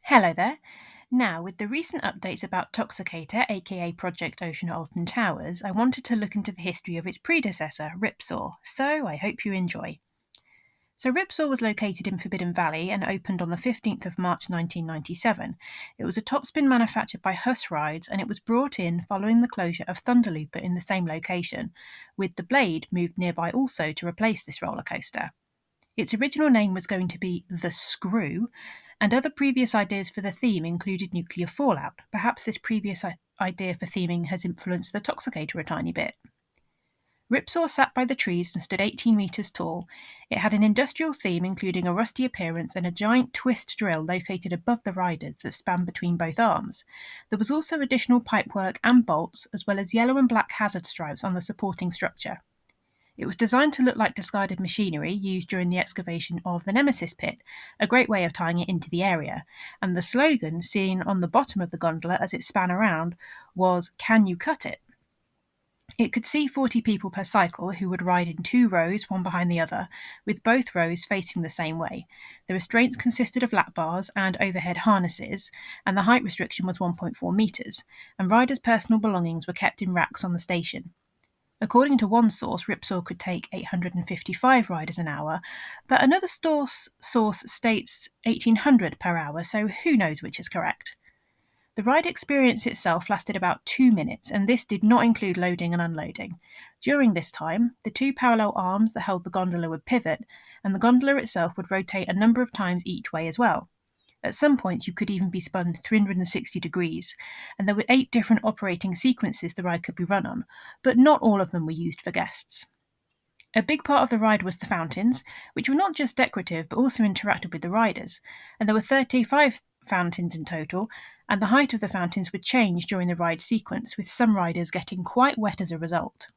Hello there. Now, with the recent updates about Toxicator, aka Project Ocean at Alton Towers, I wanted to look into the history of its predecessor, Ripsaw, so I hope you enjoy. So, Ripsaw was located in Forbidden Valley and opened on the 15th of March 1997. It was a topspin manufactured by Huss Rides and it was brought in following the closure of Thunderlooper in the same location, with the Blade moved nearby also to replace this roller coaster. Its original name was going to be The Screw, and other previous ideas for the theme included nuclear fallout. Perhaps this previous idea for theming has influenced the Toxicator a tiny bit. Ripsaw sat by the trees and stood 18 metres tall. It had an industrial theme including a rusty appearance and a giant twist drill located above the riders that spanned between both arms. There was also additional pipework and bolts, as well as yellow and black hazard stripes on the supporting structure. It was designed to look like discarded machinery used during the excavation of the Nemesis pit, a great way of tying it into the area, and the slogan, seen on the bottom of the gondola as it span around, was "Can you cut it?" It could see 40 people per cycle who would ride in two rows, one behind the other, with both rows facing the same way. The restraints consisted of lap bars and overhead harnesses, and the height restriction was 1.4 metres, and riders' personal belongings were kept in racks on the station. According to one source, Ripsaw could take 855 riders an hour, but another source states 1800 per hour, so who knows which is correct. The ride experience itself lasted about 2 minutes, and this did not include loading and unloading. During this time, the two parallel arms that held the gondola would pivot, and the gondola itself would rotate a number of times each way as well. At some points, you could even be spun 360 degrees, and there were 8 different operating sequences the ride could be run on, but not all of them were used for guests. A big part of the ride was the fountains, which were not just decorative but also interacted with the riders, and there were 35 fountains in total, and the height of the fountains would change during the ride sequence, with some riders getting quite wet as a result.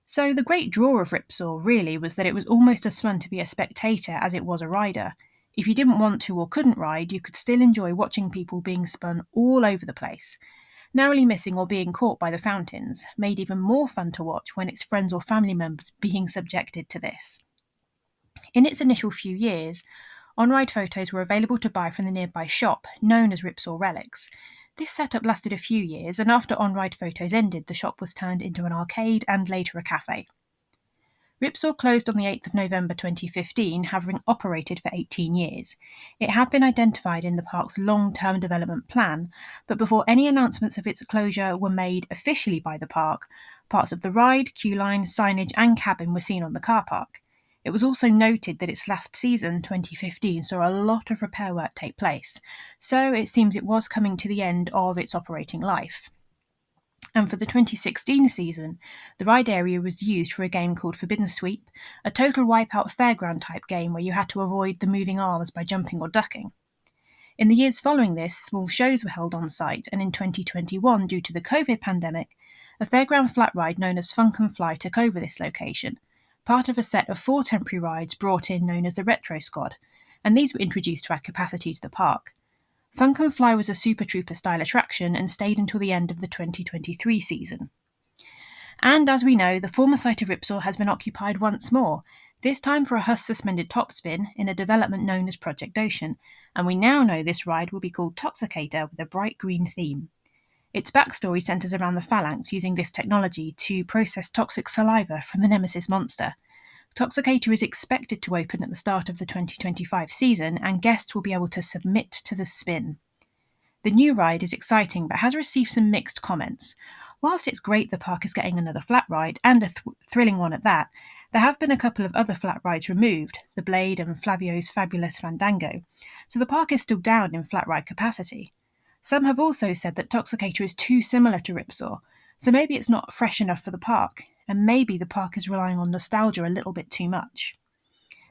So the great draw of Ripsaw really was that it was almost as fun to be a spectator as it was a rider. If you didn't want to or couldn't ride, you could still enjoy watching people being spun all over the place. Narrowly missing or being caught by the fountains made even more fun to watch when it's friends or family members being subjected to this. In its initial few years, on-ride photos were available to buy from the nearby shop, known as Ripsaw Relics. This setup lasted a few years, and after on-ride photos ended, the shop was turned into an arcade and later a cafe. Ripsaw closed on the 8th of November 2015, having operated for 18 years. It had been identified in the park's long-term development plan, but before any announcements of its closure were made officially by the park, parts of the ride, queue line, signage and cabin were seen on the car park. It was also noted that its last season, 2015, saw a lot of repair work take place, so it seems it was coming to the end of its operating life. And for the 2016 season, the ride area was used for a game called Forbidden Sweep, a total wipeout fairground type game where you had to avoid the moving arms by jumping or ducking. In the years following this, small shows were held on site, and in 2021, due to the COVID pandemic, a fairground flat ride known as Funk and Fly took over this location, part of a set of 4 temporary rides brought in known as the Retro Squad, and these were introduced to add capacity to the park. Funk and Fly was a Super Trooper-style attraction and stayed until the end of the 2023 season. And as we know, the former site of Ripsaw has been occupied once more, this time for a Huss-suspended topspin in a development known as Project Ocean, and we now know this ride will be called Toxicator with a bright green theme. Its backstory centres around the phalanx using this technology to process toxic saliva from the Nemesis monster. Toxicator is expected to open at the start of the 2025 season, and guests will be able to submit to the spin. The new ride is exciting but has received some mixed comments. Whilst it's great the park is getting another flat ride, and a thrilling one at that, there have been a couple of other flat rides removed, the Blade and Flavio's Fabulous Fandango, so the park is still down in flat ride capacity. Some have also said that Toxicator is too similar to Ripsaw, so maybe it's not fresh enough for the park, and maybe the park is relying on nostalgia a little bit too much.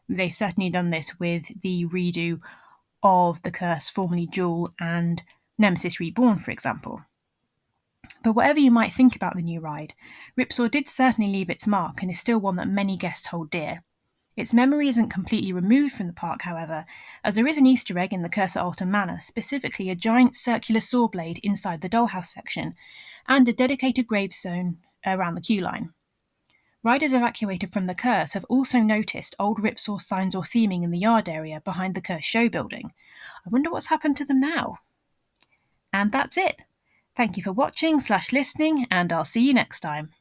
They've certainly done this with the redo of The Curse, formerly Jewel, and Nemesis Reborn, for example. But whatever you might think about the new ride, Ripsaw did certainly leave its mark and is still one that many guests hold dear. Its memory isn't completely removed from the park, however, as there is an Easter egg in the Curse at Alton Manor, specifically a giant circular saw blade inside the dollhouse section, and a dedicated gravestone around the queue line. Riders evacuated from the Curse have also noticed old Ripsaw signs or theming in the yard area behind the Curse show building. I wonder what's happened to them now. And that's it. Thank you for watching/listening, and I'll see you next time.